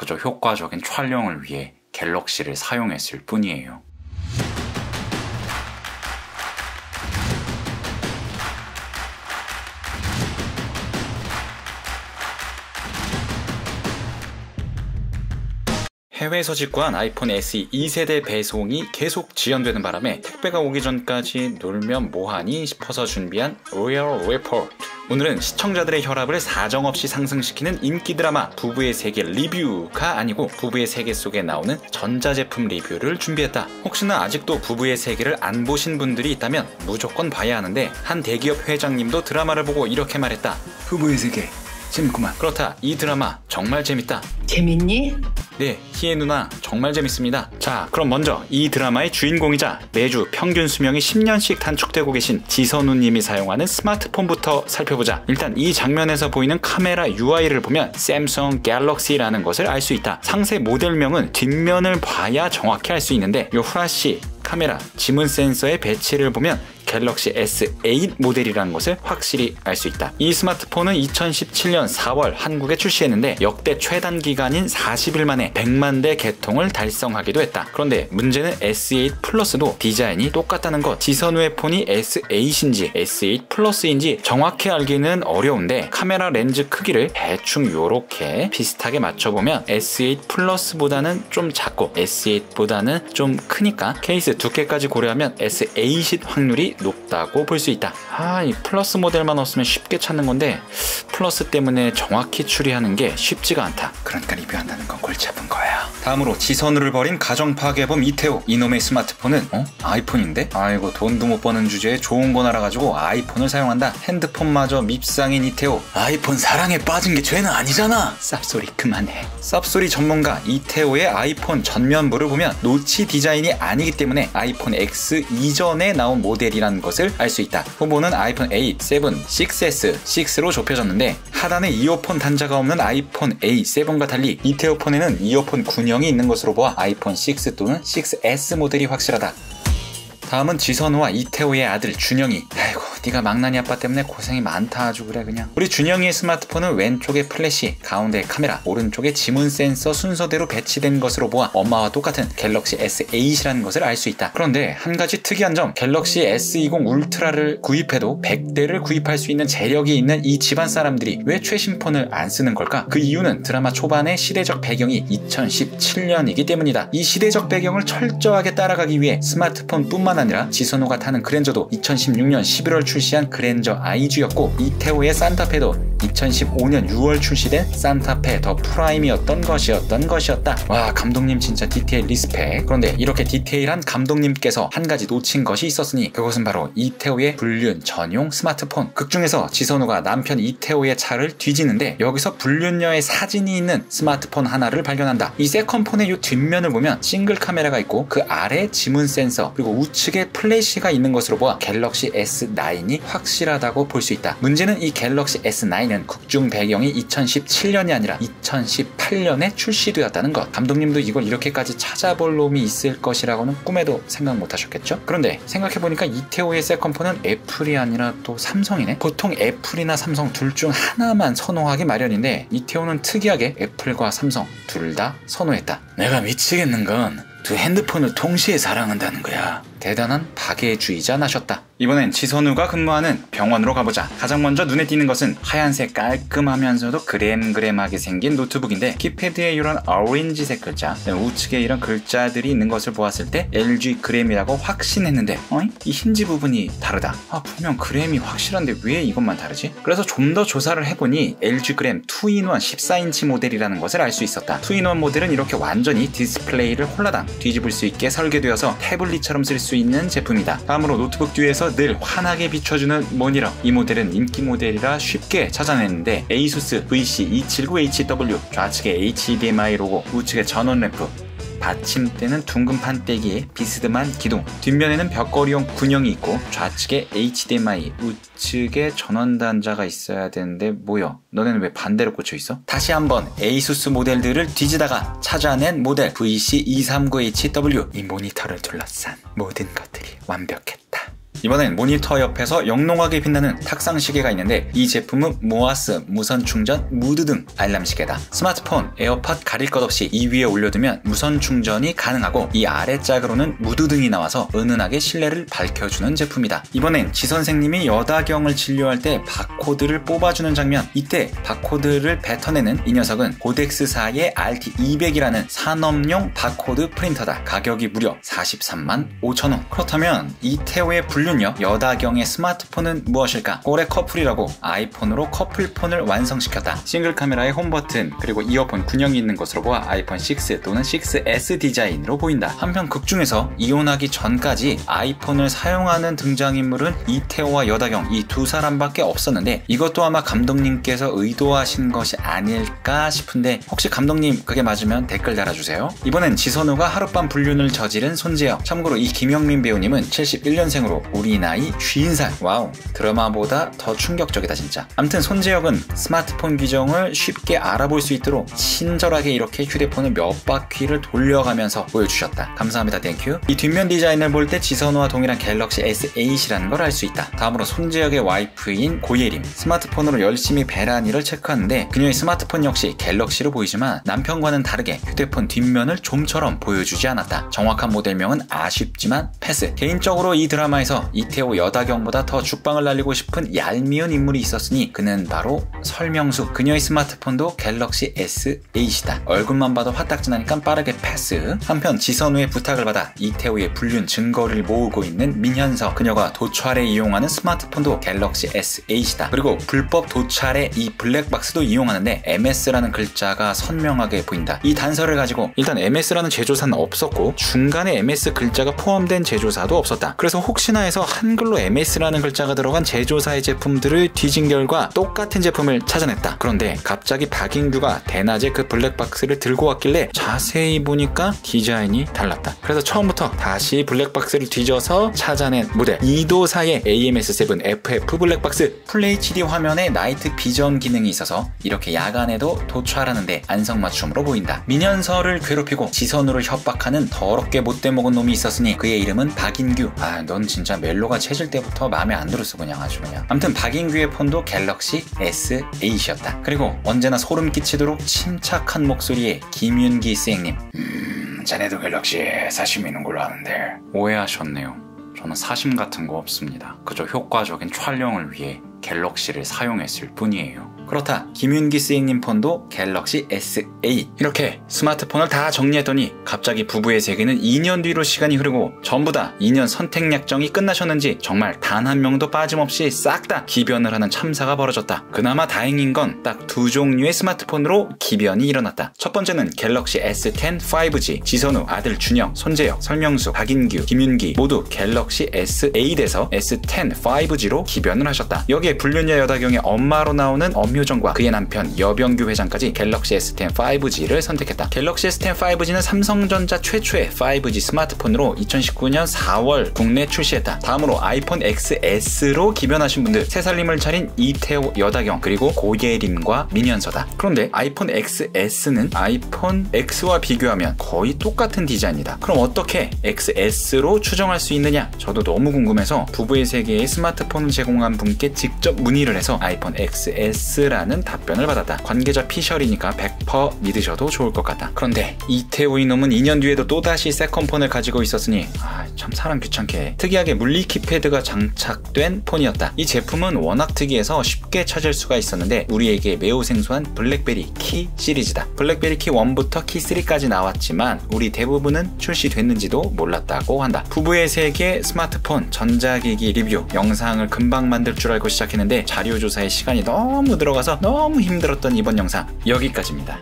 그저 효과적인 촬영을 위해 갤럭시를 사용했을 뿐이에요. 해외에서 직구한 아이폰 SE 2세대 배송이 계속 지연되는 바람에 택배가 오기 전까지 놀면 뭐하니 싶어서 준비한 로열 리포트. 오늘은 시청자들의 혈압을 사정없이 상승시키는 인기 드라마 부부의 세계 리뷰가 아니고 부부의 세계 속에 나오는 전자제품 리뷰를 준비했다. 혹시나 아직도 부부의 세계를 안 보신 분들이 있다면 무조건 봐야 하는데 한 대기업 회장님도 드라마를 보고 이렇게 말했다. 부부의 세계 재밌구만. 그렇다. 이 드라마 정말 재밌다. 재밌니? 네, 희애 누나 정말 재밌습니다. 자, 그럼 먼저 이 드라마의 주인공이자 매주 평균 수명이 10년씩 단축되고 계신 지선우님이 사용하는 스마트폰부터 살펴보자. 일단 이 장면에서 보이는 카메라 UI를 보면 샘성 갤럭시라는 것을 알 수 있다. 상세 모델명은 뒷면을 봐야 정확히 알 수 있는데 요 후라시 카메라, 지문 센서의 배치를 보면 갤럭시 S8 모델이라는 것을 확실히 알 수 있다. 이 스마트폰은 2017년 4월 한국에 출시했는데 역대 최단 기간인 40일 만에 100만 대 개통을 달성하기도 했다. 그런데 문제는 S8 플러스도 디자인이 똑같다는 것. 지선우의 폰이 S8인지 S8 플러스인지 정확히 알기는 어려운데 카메라 렌즈 크기를 대충 요렇게 비슷하게 맞춰보면 S8 플러스보다는 좀 작고 S8보다는 좀 크니까 케이스 두께까지 고려하면 S8일 확률이 높다고 볼 수 있다. 이 플러스 모델만 없으면 쉽게 찾는 건데 플러스 때문에 정확히 추리하는 게 쉽지가 않다. 그러니까 리뷰한다는 건 골치 아픈 거야. 다음으로 지선우를 버린 가정 파괴범 이태호. 이놈의 스마트폰은 아이폰인데? 아이고 돈도 못 버는 주제에 좋은 건 알아가지고 아이폰을 사용한다. 핸드폰마저 밉상인 이태호. 아이폰 사랑에 빠진 게 죄는 아니잖아. 쌉소리 그만해. 쌉소리 전문가 이태호의 아이폰 전면부를 보면 노치 디자인이 아니기 때문에 아이폰 X 이전에 나온 모델이라는 것을 알 수 있다. 후보는 아이폰 8, 7, 6S, 6로 좁혀졌는데 하단에 이어폰 단자가 없는 아이폰 A7과 달리 이태호 폰에는 이어폰 군형이 있는 것으로 보아 아이폰 6 또는 6S 모델이 확실하다. 다음은 지선우와 이태호의 아들 준영이. 아이고 네가 망나니 아빠 때문에 고생이 많다 아주 그래 그냥. 우리 준영이의 스마트폰은 왼쪽에 플래시, 가운데 카메라, 오른쪽에 지문 센서 순서대로 배치된 것으로 보아 엄마와 똑같은 갤럭시 S8이라는 것을 알 수 있다. 그런데 한 가지 특이한 점, 갤럭시 S20 울트라를 구입해도 100대를 구입할 수 있는 재력이 있는 이 집안 사람들이 왜 최신 폰을 안 쓰는 걸까? 그 이유는 드라마 초반의 시대적 배경이 2017년이기 때문이다. 이 시대적 배경을 철저하게 따라가기 위해 스마트폰 뿐만 아니라 지선우가 타는 그랜저도 2016년 11월 출시한 그랜저 IG였고 이태호의 산타페도 2015년 6월 출시된 산타페 더 프라임이었던 것이었다. 와, 감독님 진짜 디테일 리스펙. 그런데 이렇게 디테일한 감독님께서 한 가지 놓친 것이 있었으니 그것은 바로 이태호의 불륜 전용 스마트폰. 극중에서 지선우가 남편 이태호의 차를 뒤지는데 여기서 불륜녀의 사진이 있는 스마트폰 하나를 발견한다. 이 세컨폰의 이 뒷면을 보면 싱글 카메라가 있고 그 아래 지문 센서 그리고 우측에 플래시가 있는 것으로 보아 갤럭시 S9이 확실하다고 볼 수 있다. 문제는 이 갤럭시 S9은 극중 배경이 2017년이 아니라 2018년에 출시되었다는 것. 감독님도 이걸 이렇게까지 찾아볼 놈이 있을 것이라고는 꿈에도 생각 못 하셨겠죠? 그런데 생각해보니까 이태호의 세컨폰은 애플이 아니라 또 삼성이네? 보통 애플이나 삼성 둘 중 하나만 선호하기 마련인데 이태호는 특이하게 애플과 삼성 둘 다 선호했다. 내가 미치겠는 건 두 핸드폰을 동시에 사랑한다는 거야. 대단한 박애주의자 나셨다. 이번엔 지선우가 근무하는 병원으로 가보자. 가장 먼저 눈에 띄는 것은 하얀색 깔끔하면서도 그램그램하게 생긴 노트북인데 키패드에 이런 오렌지색 글자, 우측에 이런 글자들이 있는 것을 보았을 때 LG 그램이라고 확신했는데 이 힌지 부분이 다르다. 분명 그램이 확실한데 왜 이것만 다르지? 그래서 좀 더 조사를 해보니 LG 그램 2-in-1 14인치 모델이라는 것을 알 수 있었다. 2-in-1 모델은 이렇게 완전히 디스플레이를 홀라당 뒤집을 수 있게 설계되어서 태블릿처럼 쓸 수 있는 제품이다. 다음으로 노트북 뒤에서 늘 환하게 비춰주는 모니터. 이 모델은 인기 모델이라 쉽게 찾아냈는데 ASUS VC279HW, 좌측에 HDMI 로고, 우측에 전원 램프, 받침대는 둥근 판때기에 비스듬한 기둥, 뒷면에는 벽걸이용 군형이 있고 좌측에 HDMI, 우측에 전원 단자가 있어야 되는데 뭐야? 너네는 왜 반대로 꽂혀있어? 다시 한번 ASUS 모델들을 뒤지다가 찾아낸 모델 VC239HW. 이 모니터를 둘러싼 모든 것들이 완벽했다. 이번엔 모니터 옆에서 영롱하게 빛나는 탁상 시계가 있는데 이 제품은 모아스, 무선 충전, 무드 등 알람 시계다. 스마트폰, 에어팟 가릴 것 없이 이 위에 올려두면 무선 충전이 가능하고 이 아래짝으로는 무드 등이 나와서 은은하게 실내를 밝혀주는 제품이다. 이번엔 지 선생님이 여다경을 진료할 때 바코드를 뽑아주는 장면. 이때 바코드를 뱉어내는 이 녀석은 고덱스사의 RT200이라는 산업용 바코드 프린터다. 가격이 무려 43만 5천원. 그렇다면 이태호의 불륜녀 여다경의 스마트폰은 무엇일까? 올해 커플이라고 아이폰으로 커플폰을 완성시켰다. 싱글 카메라에 홈 버튼 그리고 이어폰 군형이 있는 것으로 보아 아이폰 6 또는 6S 디자인으로 보인다. 한편 극중에서 이혼하기 전까지 아이폰을 사용하는 등장인물은 이태호와 여다경 이 두 사람밖에 없었는데 이것도 아마 감독님께서 의도하신 것이 아닐까 싶은데 혹시 감독님 그게 맞으면 댓글 달아주세요. 이번엔 지선우가 하룻밤 불륜을 저지른 손재혁. 참고로 이 김영민 배우님은 71년생으로 우리 나이 50살. 와우, 드라마보다 더 충격적이다 진짜. 암튼 손재혁은 스마트폰 규정을 쉽게 알아볼 수 있도록 친절하게 이렇게 휴대폰을 몇 바퀴를 돌려가면서 보여주셨다. 감사합니다. 땡큐. 이 뒷면 디자인을 볼 때 지선우와 동일한 갤럭시 S8이라는 걸 알 수 있다. 다음으로 손재혁의 와이프인 고예림. 스마트폰으로 열심히 베란이를 체크하는데 그녀의 스마트폰 역시 갤럭시로 보이지만 남편과는 다르게 휴대폰 뒷면을 좀처럼 보여주지 않았다. 정확한 모델명은 아쉽지만 패스. 개인적으로 이 드라마에서 이태호 여다경보다 더 죽방을 날리고 싶은 얄미운 인물이 있었으니 그는 바로 설명수. 그녀의 스마트폰도 갤럭시 S8이다. 얼굴만 봐도 화딱지나니까 빠르게 패스. 한편 지선우의 부탁을 받아 이태호의 불륜 증거를 모으고 있는 민현서. 그녀가 도찰에 이용하는 스마트폰도 갤럭시 S8이다. 그리고 불법 도찰에 이 블랙박스도 이용하는데 MS라는 글자가 선명하게 보인다. 이 단서를 가지고 일단 MS라는 제조사는 없었고 중간에 MS 글자가 포함된 제조사도 없었다. 그래서 혹시나 해서 한글로 MS라는 글자가 들어간 제조사의 제품들을 뒤진 결과 똑같은 제품을 찾아냈다. 그런데 갑자기 박인규가 대낮에 그 블랙박스를 들고 왔길래 자세히 보니까 디자인이 달랐다. 그래서 처음부터 다시 블랙박스를 뒤져서 찾아낸 모델 이도사의 AMS7 FF 블랙박스. FHD 화면에 나이트 비전 기능이 있어서 이렇게 야간에도 도찰하는데 안성맞춤으로 보인다. 민현서를 괴롭히고 지선우를 협박하는 더럽게 못돼 먹은 놈이 있었으니 그의 이름은 박인규. 아, 넌 진짜 멜로가 채질 때부터 마음에 안 들었어 그냥 아주 그냥. 아무튼 박인규의 폰도 갤럭시 S8이었다. 그리고 언제나 소름 끼치도록 침착한 목소리의 김윤기 쌩님. 자네도 갤럭시 사심 있는 걸로 아는데. 오해하셨네요. 저는 사심 같은 거 없습니다. 그저 효과적인 촬영을 위해 갤럭시를 사용했을 뿐이에요. 그렇다. 김윤기 스잉님 폰도 갤럭시 S8. 이렇게 스마트폰을 다 정리했더니 갑자기 부부의 세계는 2년 뒤로 시간이 흐르고 전부 다 2년 선택 약정이 끝나셨는지 정말 단 한 명도 빠짐없이 싹 다 기변을 하는 참사가 벌어졌다. 그나마 다행인 건 딱 두 종류의 스마트폰으로 기변이 일어났다. 첫 번째는 갤럭시 S10 5G. 지선우, 아들 준영, 손재혁, 설명수, 박인규, 김윤기 모두 갤럭시 S8에서 S10 5G로 기변을 하셨다. 여기에 불륜녀 여다경의 엄마로 나오는 엄효정과 그의 남편 여병규 회장까지 갤럭시 S10 5G를 선택했다. 갤럭시 S10 5G는 삼성전자 최초의 5G 스마트폰으로 2019년 4월 국내 출시했다. 다음으로 아이폰 XS로 기변하신 분들, 새살림을 차린 이태호, 여다경, 그리고 고예림과 민현서다. 그런데 아이폰 XS는 아이폰 X와 비교하면 거의 똑같은 디자인이다. 그럼 어떻게 XS로 추정할 수 있느냐? 저도 너무 궁금해서 부부의 세계에 스마트폰을 제공한 분께 직접 문의를 해서 아이폰 XS라는 답변을 받았다. 관계자 피셜이니까 100% 믿으셔도 좋을 것 같다. 그런데 이태호 이놈은 2년 뒤에도 또다시 세컨폰을 가지고 있었으니 참 사람 귀찮게 해. 특이하게 물리 키패드가 장착된 폰이었다. 이 제품은 워낙 특이해서 쉽게 찾을 수가 있었는데 우리에게 매우 생소한 블랙베리 키 시리즈다. 블랙베리 키 1부터 키 3까지 나왔지만 우리 대부분은 출시됐는지도 몰랐다고 한다. 부부의 세계 스마트폰 전자기기 리뷰 영상을 금방 만들 줄 알고 시작했는데 자료조사에 시간이 너무 들어가서 너무 힘들었던 이번 영상 여기까지입니다.